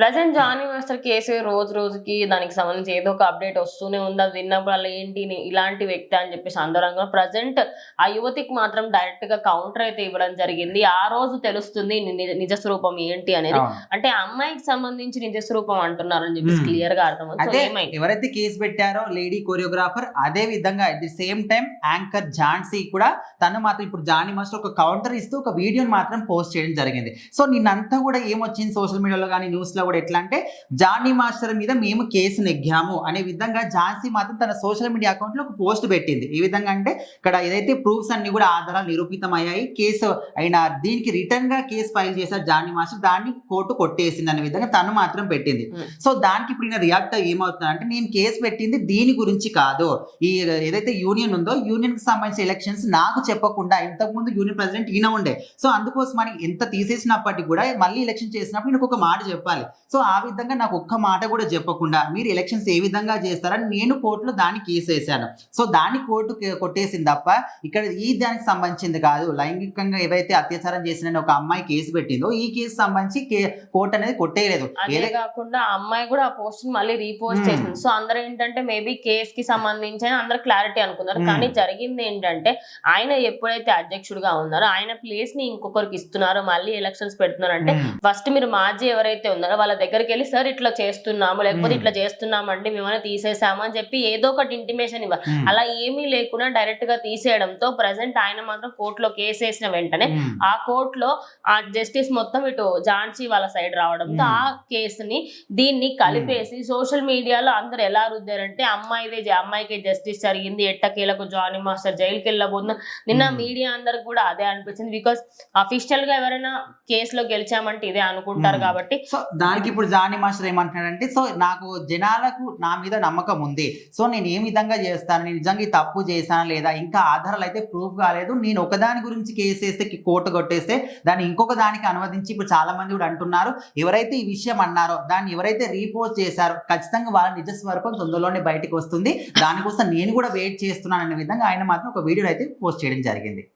Present Johnny master case రోజు రోజుకి దానికి సంబంధించి ఏదో ఒక అప్డేట్ వస్తూనే ఉంది. అది విన్నప్పుడు అలా ఏంటి ఇలాంటి వ్యక్తి అని చెప్పేసి అందరంగా ప్రజెంట్ ఆ యువతికి మాత్రం డైరెక్ట్ గా కౌంటర్ అయితే ఇవ్వడం జరిగింది. ఆ రోజు తెలుస్తుంది నిజ స్వరూపం ఏంటి అనేది. అంటే అమ్మాయికి సంబంధించి నిజ స్వరూపం అంటున్నారని చెప్పేసి క్లియర్ గా అర్థమవుతుంది. ఎవరైతే కేసు పెట్టారో లేడీ కొరియోగ్రాఫర్, అదే విధంగా at the same time anchor Jhansi కూడా తను మాత్రం ఇప్పుడు జానీ మాస్టర్ ఒక కౌంటర్ ఇస్తూ ఒక వీడియోని మాత్రం పోస్ట్ చేయడం జరిగింది. సో నిన్నంతా కూడా ఏమొచ్చింది సోషల్ మీడియాలో కానీ న్యూస్ లో కూడా ఎట్లా అంటే జానీ మాస్టర్ మీద మేము కేసు నెగ్గాము అనే విధంగా ఝాన్సీ మాత్రం తన సోషల్ మీడియా అకౌంట్ లో ఒక పోస్ట్ పెట్టింది. ఏ విధంగా అంటే ఇక్కడ ఏదైతే ప్రూఫ్స్ అన్ని కూడా ఆధారాలు నిరూపితమయ్యాయి, కేసు అయినా దీనికి రిటర్న్ గా కేసు ఫైల్ చేశారు జానీ మాస్టర్, దాన్ని కోర్టు కొట్టేసింది అనే విధంగా తను మాత్రం పెట్టింది. సో దానికి ఇప్పుడు ఈయన రియాక్ట్ ఏమవుతున్నా అంటే నేను కేసు పెట్టింది దీని గురించి కాదు, ఈ ఏదైతే యూనియన్ ఉందో యూనియన్ కి సంబంధించిన ఎలక్షన్స్ నాకు చెప్పకుండా, ఇంతకుముందు యూనియన్ ప్రెసిడెంట్ ఈయన ఉండే, సో అందుకోసం మనకి ఎంత తీసేసినప్పటికీ కూడా మళ్ళీ ఎలక్షన్ చేసినప్పుడు నేను ఒక మాట చెప్పాలి. సో ఆ విధంగా నాకు ఒక్క మాట కూడా చెప్పకుండా మీరు ఎలక్షన్స్ ఏ విధంగా చేస్తారని నేను కోర్టులో దాన్ని కేసు వేసాను. సో దాన్ని కోర్టు కొట్టేసింది తప్ప ఇక్కడ ఈ దానికి సంబంధించింది కాదు. లైంగికంగా ఏవైతే అత్యాచారం చేసిన ఒక అమ్మాయి కేసు పెట్టిందో ఈ కేసు సంబంధించి కోర్టు అనేది కొట్టేయలేదు. అదే కాకుండా ఆ అమ్మాయి కూడా ఆ పోస్ట్ మళ్ళీ రీపోస్ట్ చేసింది. సో అందరూ ఏంటంటే మేబీ కేసు కి సంబంధించి అందరు క్లారిటీ అనుకున్నారు. కానీ జరిగింది ఏంటంటే ఆయన ఎప్పుడైతే అధ్యక్షుడిగా ఉన్నారో ఆయన ప్లేస్ ని ఇంకొకరికి ఇస్తున్నారు, మళ్ళీ ఎలక్షన్స్ పెడుతున్నారు. అంటే ఫస్ట్ మీరు మాజీ ఎవరైతే ఉన్నారో వాళ్ళ దగ్గరికి వెళ్ళి సార్ ఇట్లా చేస్తున్నాము లేకపోతే ఇట్లా చేస్తున్నామండి మేమైనా తీసేసాము అని చెప్పి ఏదో ఒకటి ఇంటిమేషన్ ఇవ్వాలి. అలా ఏమీ లేకుండా డైరెక్ట్ గా తీసేయడంతో ప్రజెంట్ ఆయన మాత్రం కోర్టులో కేసు వేసిన వెంటనే ఆ కోర్టులో ఆ జస్టిస్ మొత్తం ఇటు ఝాన్సీ వాళ్ళ సైడ్ రావడంతో ఆ కేసుని దీన్ని కలిపేసి సోషల్ మీడియాలో అందరు ఎలా రుద్దారంటే అమ్మాయికే జస్టిస్ జరిగింది, ఎట్టకేలకు జానీ మాస్టర్ జైలుకి వెళ్ళబోతున్నా. నిన్న మీడియా అందరికి కూడా అదే అనిపించింది. బికాస్ అఫీషియల్ గా ఎవరైనా కేసులో గెలిచామంటే ఇదే అనుకుంటారు కాబట్టి. సో దానికి ఇప్పుడు జానీ మాస్టర్ ఏమంటున్నాడంటే సో నాకు జనాలకు నా మీద నమ్మకం ఉంది, సో నేను ఏ విధంగా చేస్తాను, నేను నిజంగా ఈ తప్పు చేశాను లేదా ఇంకా ఆధారాలు అయితే ప్రూఫ్ కాలేదు, నేను ఒకదాని గురించి కేసు వేస్తే కోర్టు కొట్టేస్తే దాన్ని ఇంకొక దానికి అనువదించి ఇప్పుడు చాలా మంది కూడా అంటున్నారు ఎవరైతే ఈ విషయం అన్నారో దాన్ని ఎవరైతే రీపోస్ట్ చేశారో ఖచ్చితంగా వాళ్ళ నిజ స్వరూపం తొందరలోనే బయటకు వస్తుంది, దానికోసం నేను కూడా వెయిట్ చేస్తున్నాను అనే విధంగా ఆయన మాత్రం ఒక వీడియో అయితే పోస్ట్ చేయడం జరిగింది.